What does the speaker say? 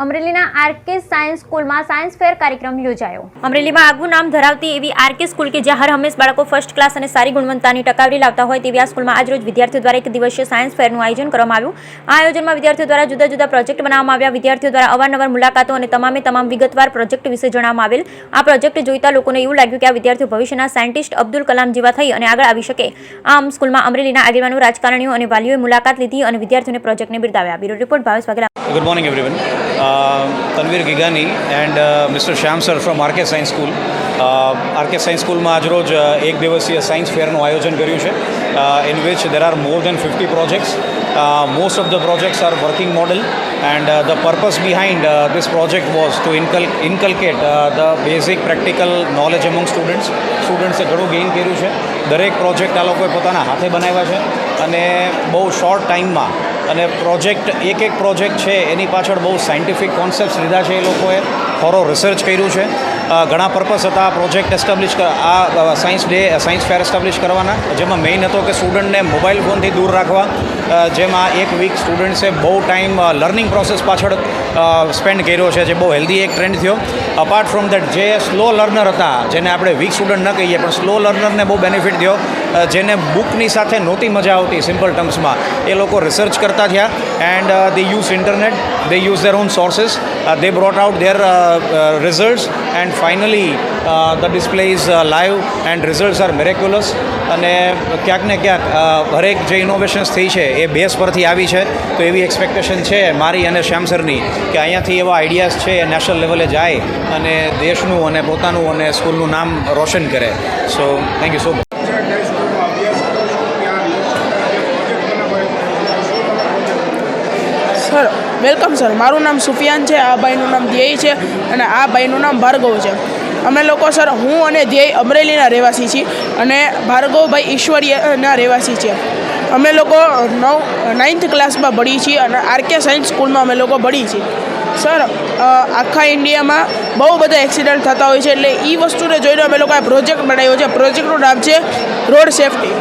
અમરેલીના RK science સ્કૂલમાં science fair કાર્યક્રમ યોજાયો। અમરેલીમાં આગવું નામ ધરાવતી એવી આરકે સ્કૂલ કે જ્યાં હર હંમેશ બાળકો ફર્સ્ટ ક્લાસ અને સારી ગુણવત્તાની ટકાવારી લાવતા હોય તેવી આ સ્કૂલમાં આજરોજ વિદ્યાર્થીઓ દ્વારા એક દિવસીય સાયન્સ ફેરનું આયોજન કરવામાં આવ્યું। આ આયોજનમાં વિદ્યાર્થીઓ દ્વારા જુદા જુદા પ્રોજેક્ટ બનાવવામાં આવ્યા। વિદ્યાર્થીઓ દ્વારા અવારનવાર મુલાકાતો અને તમામ વિગતવાર પ્રોજેક્ટ વિશે જણાવવામાં આવેલ। આ પ્રોજેક્ટ જોઈતા લોકોને એવું લાગ્યું કે આ વિદ્યાર્થીઓ ભવિષ્યના સાયન્ટિસ્ટ અબ્દુલ કલામ જેવા થઈ અને આગળ આવી શકે। આમ સ્કૂલમાં અમરેલીના આગેવાનો, રાજકારણીઓ અને વાલીઓએ મુલાકાત લીધી અને વિદ્યાર્થીઓને પ્રોજેક્ટને બિરદાવ્યા। Bureau report Bhavesh Vaghela. Good morning everyone. Tanvir Gigani and Mr. Shyam sir from RK Science School. RK Science School માં આજરોજ એક દિવસીય સાયન્સ ફેરનું આયોજન કર્યું છે in which there are more than 50 projects. Most of the projects are working model and the purpose behind this project was to inculcate the basic practical knowledge among students. Students એ ઘણું gain કર્યું છે। દરેક project આ લોકોએ પોતાના હાથે બનાવ્યા છે અને બહુ શોર્ટ ટાઈમમાં અને એક પ્રોજેક્ટ છે એની પાછળ બહુ સાયન્ટિફિક કોન્સેપ્ટ્સ લીધા છે। એ લોકોએ થોરો રિસર્ચ કર્યું છે। ઘણા પર્પસ હતા પ્રોજેક્ટ એસ્ટાબ્લિશ આ સાયન્સ ફેર એસ્ટાબ્લિશ કરવાના, જેમાં મેઇન હતો કે સ્ટુડન્ટને મોબાઈલ ફોનથી દૂર રાખવા, જેમાં એક વીક સ્ટુડન્ટ્સે બહુ ટાઈમ લર્નિંગ પ્રોસેસ પાછળ સ્પેન્ડ કર્યો છે, જે બહુ હેલ્ધી એક ટ્રેન્ડ થયો। અપાર્ટ ફ્રોમ દેટ જે સ્લો લર્નર હતા, જેને આપણે વીક સ્ટુડન્ટ ન કહીએ પણ સ્લો લર્નરને બહુ બેનિફિટ થયો, જેને બુકની સાથે નહોતી મજા આવતી સિમ્પલ ટર્મ્સમાં, એ લોકો રિસર્ચ કરતા થયા and they use internet, they use there on sources, they brought out there results and finally the display is live and results are miraculous. અને ક્યાંક ને ક્યાંક હરેક જે ઇનોવેશન્સ થઈ છે એ બેઝ પરથી આવી છે, તો એવી એક્સપેક્ટેશન છે મારી અને શ્યામ સરની કે અહીંયાથી એવા આઈડિયાઝ છે એ નેશનલ લેવલે જાય અને દેશનું અને પોતાનું અને સ્કૂલનું નામ રોશન કરે। So thank you so much. Sir welcome sir, મારું નામ સુફિયાન છે, આ ભાઈનું નામ ધ્યેય છે અને આ ભાઈનું નામ ભાર્ગવ છે। અમે લોકો સર, હું અને ધ્યેય અમરેલીના રહેવાસી છીએ અને ભાર્ગવભાઈ ઈશ્વરીયના રહેવાસી છે। અમે લોકો 9th ક્લાસમાં ભણીએ છીએ અને આરકે સાયન્સ સ્કૂલમાં અમે લોકો ભણીએ છીએ। સર આખા ઇન્ડિયામાં બહુ બધા એક્સિડન્ટ થતા હોય છે, એટલે એ વસ્તુને જોઈને અમે લોકોએ પ્રોજેક્ટ બનાવ્યો છે। પ્રોજેક્ટનું નામ છે રોડ સેફ્ટી।